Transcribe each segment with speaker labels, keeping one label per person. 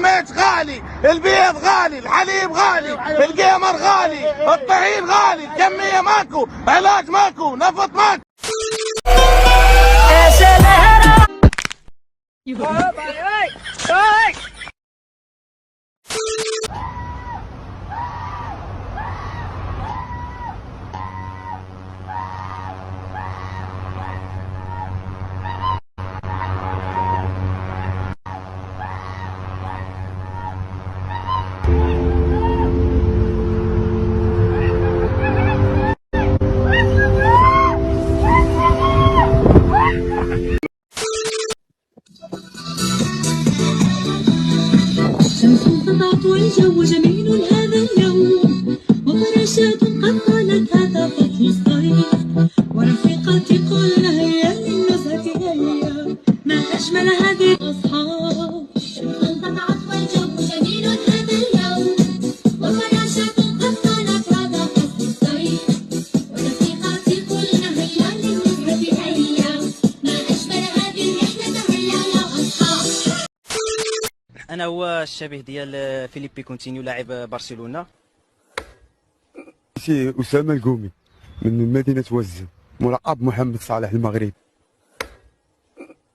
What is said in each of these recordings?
Speaker 1: القماش غالي، البيض غالي، الحليب غالي، القمر غالي، الطحين غالي، كمية ماكو، علاج ماكو، نفط ماكو.
Speaker 2: شمس سطعت والجو جميل هذا اليوم، وفراشات قد قالت هذا فصل الصيف، ورفيقاتي قلنا هيا للنزهة هيا، ما أجمل هذه الأصحاب. شمس سطعت والجو جميل هذا اليوم، وفراشات قد قالت هذا فصل الصيف، ورفيقاتي قلنا هيا للنزهة هيا، ما أجمل هذه الرحلة هيا يا أصحاب.
Speaker 3: انا هو الشبيه ديال فيليبي كونتينيو لاعب برشلونه.
Speaker 4: سي أسامة القومي من مدينة وزة، ملقب محمد صالح المغرب.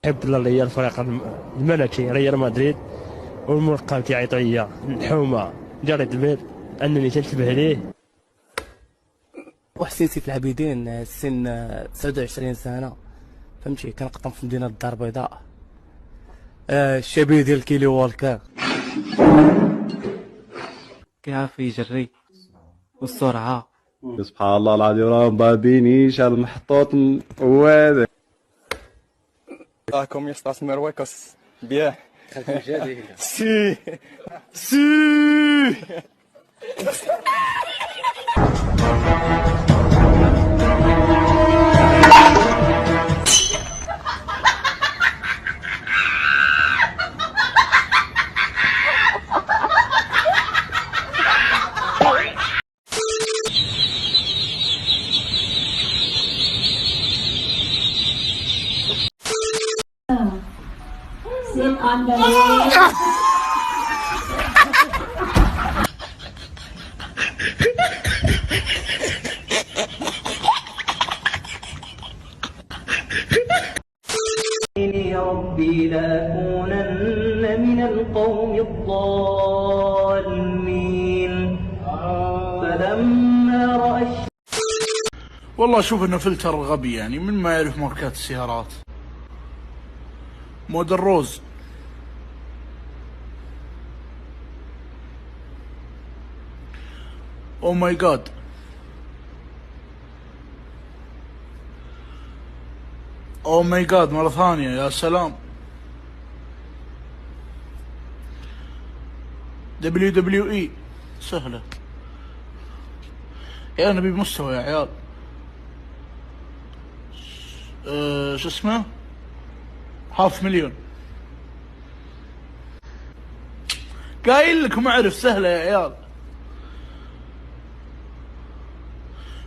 Speaker 5: نحب الريال الفريق الملكي ريال مدريد، والملقب تاعي هي الحومه جاريد بيل، انني تنتبه ليه.
Speaker 3: وحسين سيف العبيدين، سن 29 سنه، فهمتي، كنقطن في مدينه الدار البيضاء. الشبيه ديال كيلي والكر كيعرف يجري والسرعه.
Speaker 6: سبحان الله العظيم، راه مبابينيش على المحطوط هو هذا.
Speaker 7: Como estás, Marruecos? Bien. Sí. Sí.
Speaker 2: Sit on the lid.
Speaker 8: ربي لأكونن من القوم الضالين فلما رأى
Speaker 1: والله شوف انه فلتر غبي، يعني من ما يعرف ماركات السيارات. موديل روز، او ماي جاد، او ماي جاد مرة ثانية، يا سلام. WWE سهلة يا نبي مستوى يا عيال. شو اسمه، 500,000. قايل لكم اعرف سهلة يا عيال.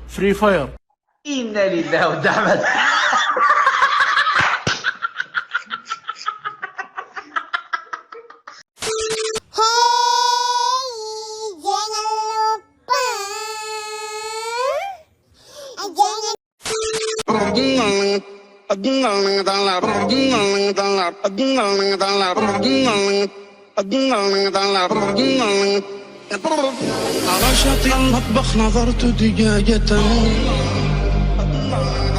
Speaker 1: فري فاير.
Speaker 8: إنا لله ودعمت.
Speaker 9: على شاطئ المطبخ نظرت دجاجة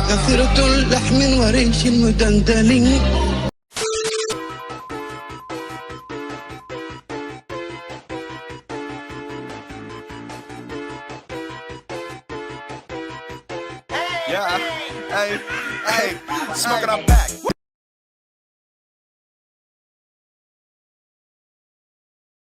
Speaker 9: كثيرة اللحم وريش مدندل.
Speaker 7: Yeah. Hey. Smoking out back.